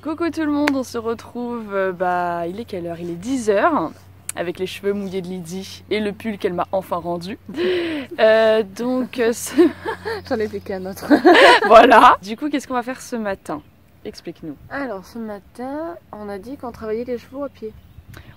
Coucou tout le monde, on se retrouve, il est quelle heure? Il est 10 h avec les cheveux mouillés de Lydie et le pull qu'elle m'a enfin rendu. J'en ai fait qu'un autre. Voilà. Du coup, qu'est-ce qu'on va faire ce matin? Explique-nous. Alors, ce matin, on a dit qu'on travaillait les chevaux à pied.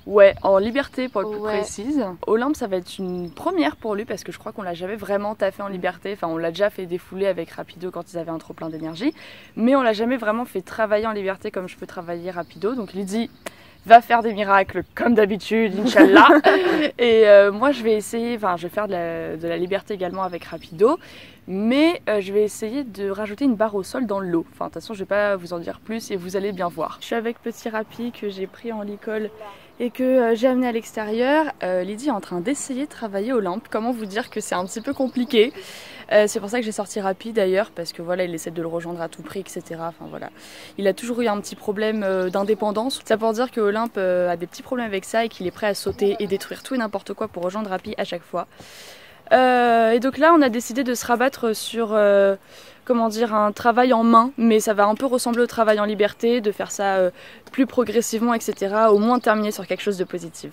Ouais, en liberté pour être plus précise. Olympe, ça va être une première pour lui parce que je crois qu'on l'a jamais vraiment taffé en liberté. Enfin, on l'a déjà fait défouler avec Rapido quand ils avaient un trop plein d'énergie. Mais on l'a jamais vraiment fait travailler en liberté comme je peux travailler Rapido. Donc Lydie va faire des miracles comme d'habitude, Inch'Allah. Et moi, je vais essayer, je vais faire de la liberté également avec Rapido. Mais je vais essayer de rajouter une barre au sol dans l'eau. Enfin, de toute façon, je vais pas vous en dire plus et vous allez bien voir. Je suis avec petit Rapi que j'ai pris en licol et que j'ai amené à l'extérieur. Lydie est en train d'essayer de travailler Olympe. Comment vous dire que c'est un petit peu compliqué. C'est pour ça que j'ai sorti Rapi d'ailleurs, parce que voilà, il essaie de le rejoindre à tout prix, etc. Enfin voilà, il a toujours eu un petit problème d'indépendance. Ça pour dire que Olympe a des petits problèmes avec ça et qu'il est prêt à sauter et détruire tout et n'importe quoi pour rejoindre Rapi à chaque fois. Et donc là, on a décidé de se rabattre sur un travail en main, mais ça va un peu ressembler au travail en liberté, de faire ça plus progressivement, etc. Au moins terminer sur quelque chose de positif.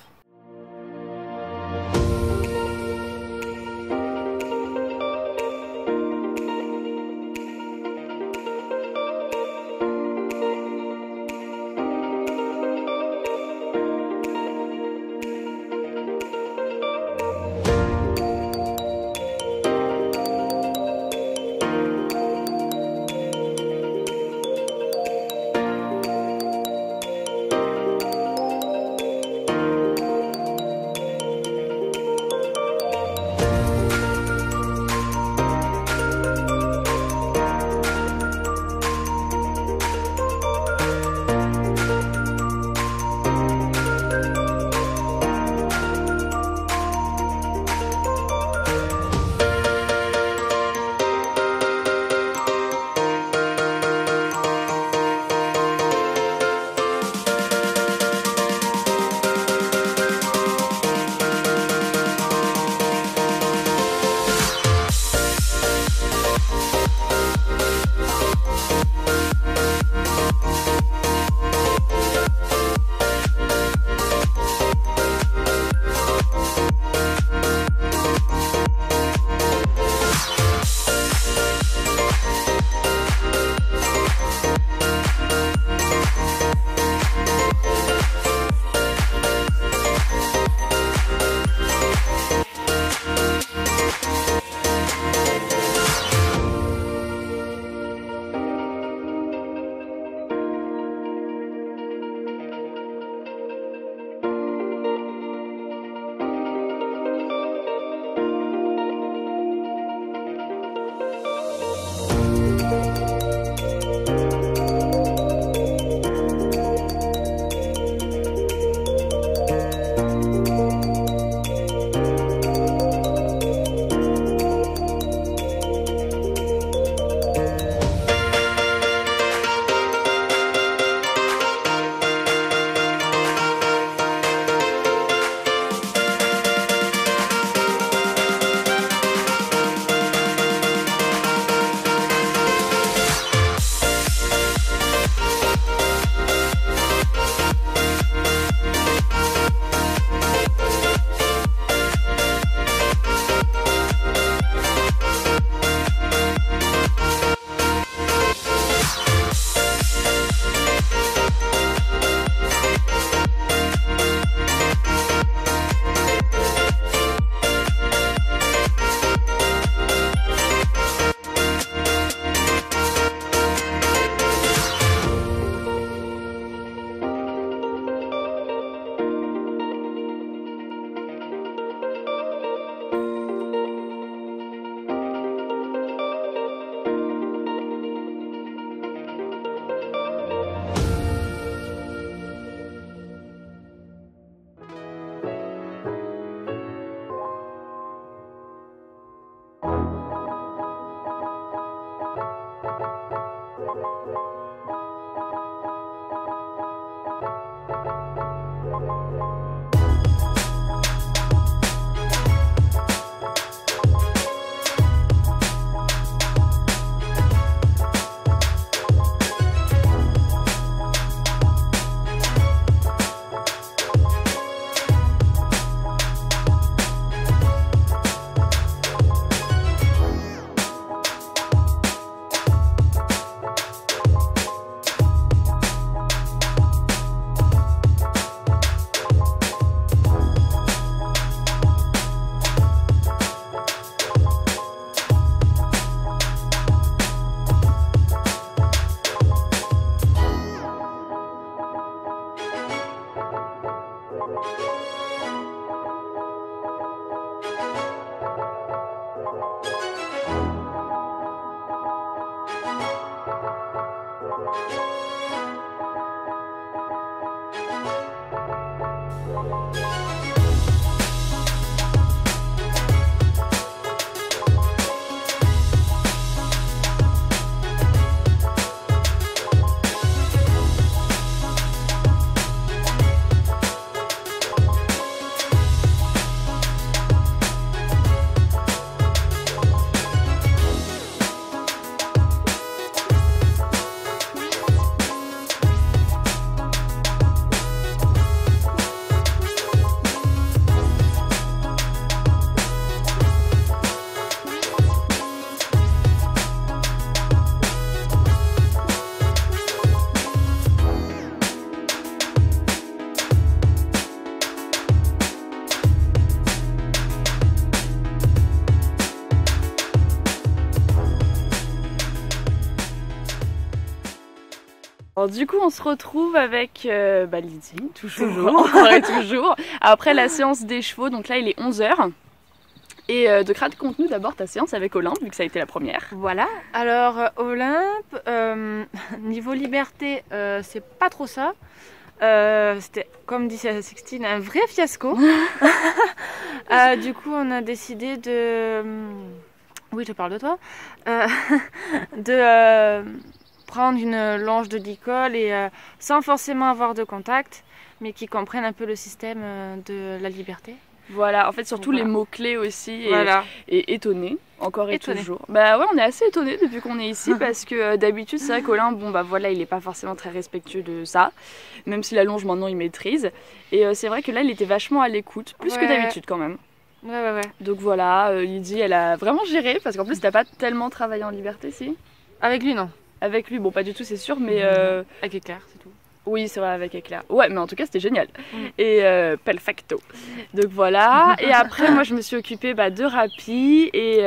Alors, du coup, on se retrouve avec Lydie, toujours, encore et toujours. Après la séance des chevaux, donc là il est 11h. Et de créer de contenu d'abord ta séance avec Olympe, vu que ça a été la première. Voilà, alors Olympe, niveau liberté, c'est pas trop ça. C'était, comme dit Sixtine, un vrai fiasco. Du coup, on a décidé de... Oui, je parle de toi. De prendre une longe de licol et sans forcément avoir de contact, mais qui comprennent un peu le système de la liberté. Voilà, en fait surtout les mots-clés aussi et étonnés, encore et toujours. Bah ouais, on est assez étonnés depuis qu'on est ici parce que d'habitude c'est vrai qu'Olympe, il est pas forcément très respectueux de ça, même si la longe maintenant il maîtrise. Et c'est vrai que là il était vachement à l'écoute, plus que d'habitude quand même. Ouais. Donc voilà, Lydie elle a vraiment géré parce qu'en plus t'as pas tellement travaillé en liberté, si? Avec lui non. Avec lui, bon pas du tout c'est sûr, mais... Avec Éclair, c'est tout. Oui, c'est vrai, avec Éclair. Ouais, mais en tout cas, c'était génial. Et perfecto. Donc voilà. Et après, moi, je me suis occupée de Rapi. Et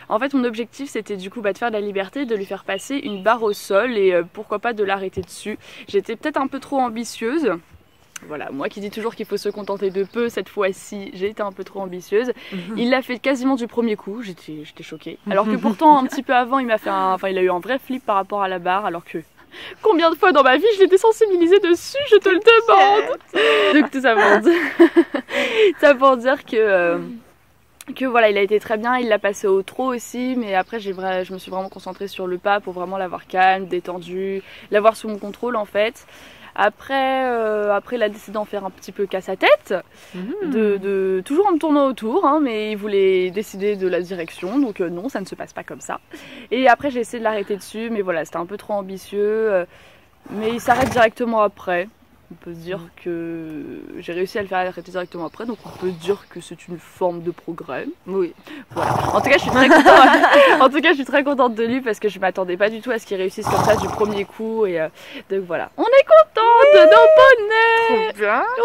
en fait, mon objectif, c'était du coup de faire de la liberté, de lui faire passer une barre au sol et pourquoi pas de l'arrêter dessus. J'étais peut-être un peu trop ambitieuse. Voilà, moi qui dis toujours qu'il faut se contenter de peu, cette fois-ci, j'ai été un peu trop ambitieuse. Il l'a fait quasiment du premier coup, j'étais choquée. Alors que pourtant, un petit peu avant, il a eu un vrai flip par rapport à la barre, alors que... Combien de fois dans ma vie je l'ai désensibilisé dessus, je te le demande. Donc tout ça pour dire, ça pour dire que voilà, il a été très bien, il l'a passé au trot aussi, mais après je me suis vraiment concentrée sur le pas pour vraiment l'avoir calme, détendu, l'avoir sous mon contrôle en fait. Après, il a décidé d'en faire un petit peu qu'à sa tête, toujours en me tournant autour, hein, mais il voulait décider de la direction, donc non, ça ne se passe pas comme ça. Et après, j'ai essayé de l'arrêter dessus, mais voilà, c'était un peu trop ambitieux, mais il s'arrête directement après. On peut se dire que j'ai réussi à le faire arrêter directement après, donc on peut se dire que c'est une forme de progrès. Oui. Voilà. En tout cas, je suis très contente de lui parce que je m'attendais pas du tout à ce qu'il réussisse comme ça du premier coup. Et donc voilà. On est contente de nos bonnets. Trop bien. Oui.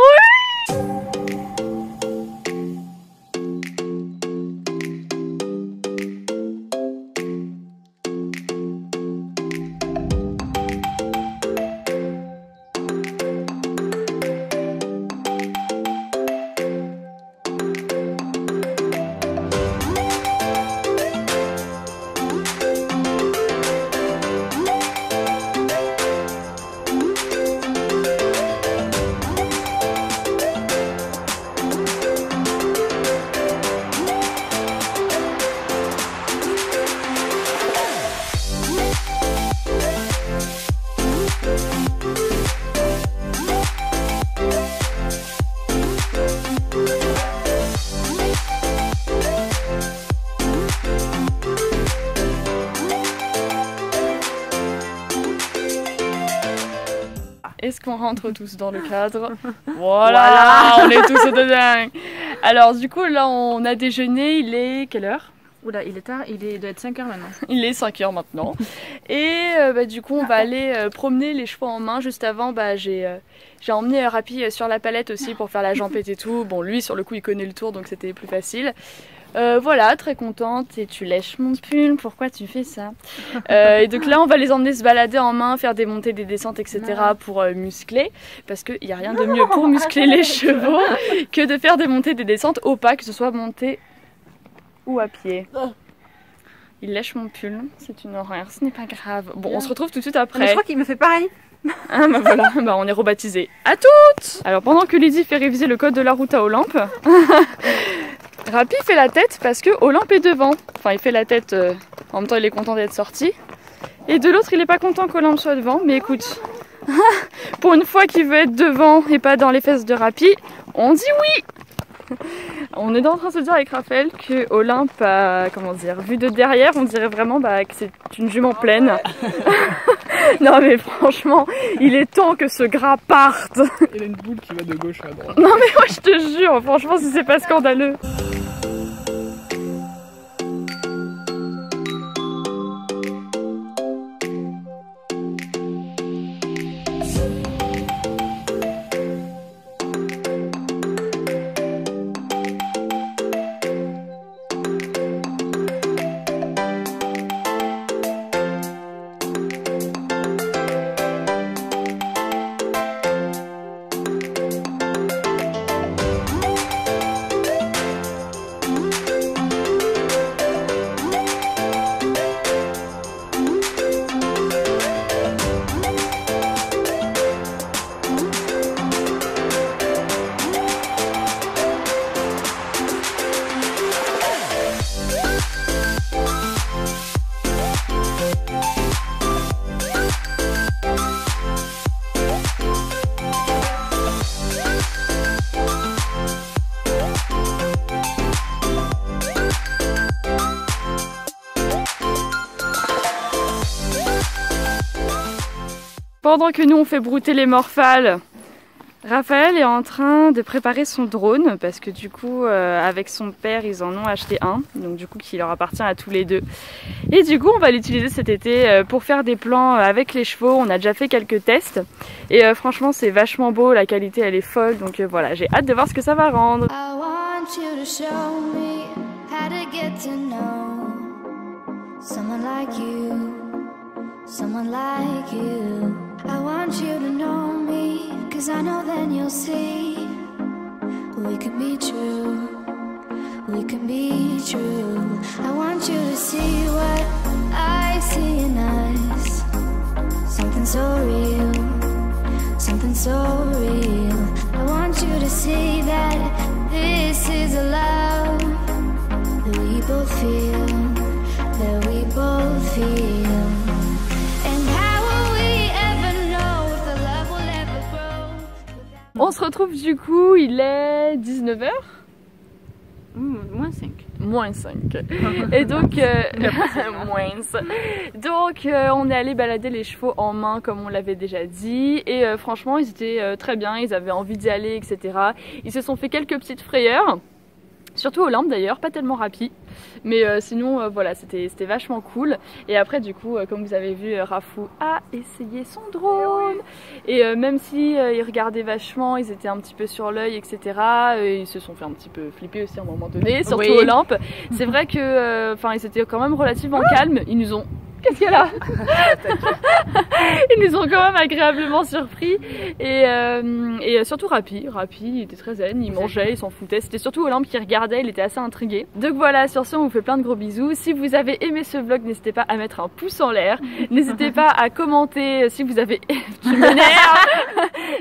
Est-ce qu'on rentre tous dans le cadre? Voilà, on est tous dedans. Alors du coup là on a déjeuné, il est quelle heure? Oula, il est tard, il doit être 5h maintenant. Il est 5h maintenant. Et du coup on va aller promener les chevaux en main. Juste avant j'ai emmené Rapi sur la palette aussi pour faire la jampette et tout. Bon lui sur le coup il connaît le tour donc c'était plus facile. Voilà, très contente. Et tu lèches mon pull, pourquoi tu fais ça? Et donc là on va les emmener se balader en main, faire des montées, des descentes, etc. pour muscler. Parce qu'il n'y a rien de mieux pour muscler les chevaux que de faire des montées, des descentes au pas, que ce soit monté ou à pied. Il lèche mon pull, c'est une horreur, ce n'est pas grave. Bon, on se retrouve tout de suite après. Mais je crois qu'il me fait pareil. Ah bah voilà, on est rebaptisés. À toutes. Alors pendant que Lydie fait réviser le code de la route à Olympe, Rapi fait la tête parce que Olympe est devant. Enfin il fait la tête, en même temps il est content d'être sorti. Et de l'autre il est pas content qu'Olympe soit devant, mais écoute, pour une fois qu'il veut être devant et pas dans les fesses de Rapi, on dit oui. On est en train de se dire avec Raphaël que Olympe a, vu de derrière, on dirait vraiment que c'est une jument pleine. Non mais franchement, il est temps que ce gras parte. Il y a une boule qui va de gauche à droite. Non mais moi je te jure, franchement si c'est pas scandaleux. Pendant que nous on fait brouter les morphales, Raphaël est en train de préparer son drone parce que du coup avec son père ils en ont acheté un, donc du coup qui leur appartient à tous les deux. Et du coup on va l'utiliser cet été pour faire des plans avec les chevaux. On a déjà fait quelques tests et franchement c'est vachement beau, la qualité elle est folle, donc voilà, j'ai hâte de voir ce que ça va rendre. I want you to know me, 'cause I know then you'll see we can be true, we can be true. I want you to see what I see in us, something so real, something so real. I want you to see that this is a love that we both feel, that we both feel. On se retrouve du coup, il est 19h. Moins 5. Moins 5. Et donc, on est allé balader les chevaux en main comme on l'avait déjà dit. Et franchement, ils étaient très bien, ils avaient envie d'y aller, etc. Ils se sont fait quelques petites frayeurs. Surtout Olympe d'ailleurs, pas tellement rapide. Mais sinon, voilà, c'était vachement cool. Et après, du coup, comme vous avez vu, Rafou a essayé son drone. Et même si ils regardaient vachement, ils étaient un petit peu sur l'œil, etc. Ils se sont fait un petit peu flipper aussi à un moment donné, surtout Olympe. C'est vrai que, ils étaient quand même relativement calmes. Ils nous ont... Qu'est-ce qu'il y a là? Ils nous ont quand même agréablement surpris et surtout Rapi, il était très zen, il mangeait, il s'en foutait. C'était surtout Olympe qui regardait, il était assez intrigué. Donc voilà, sur ce on vous fait plein de gros bisous. Si vous avez aimé ce vlog, n'hésitez pas à mettre un pouce en l'air. N'hésitez pas à commenter si vous avez... Tu m'énerves.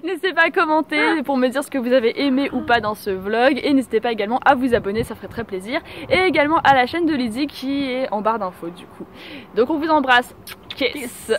N'hésitez pas à commenter pour me dire ce que vous avez aimé ou pas dans ce vlog. Et n'hésitez pas également à vous abonner, ça ferait très plaisir. Et également à la chaîne de Lydie qui est en barre d'infos du coup. Donc on vous embrasse. Kiss.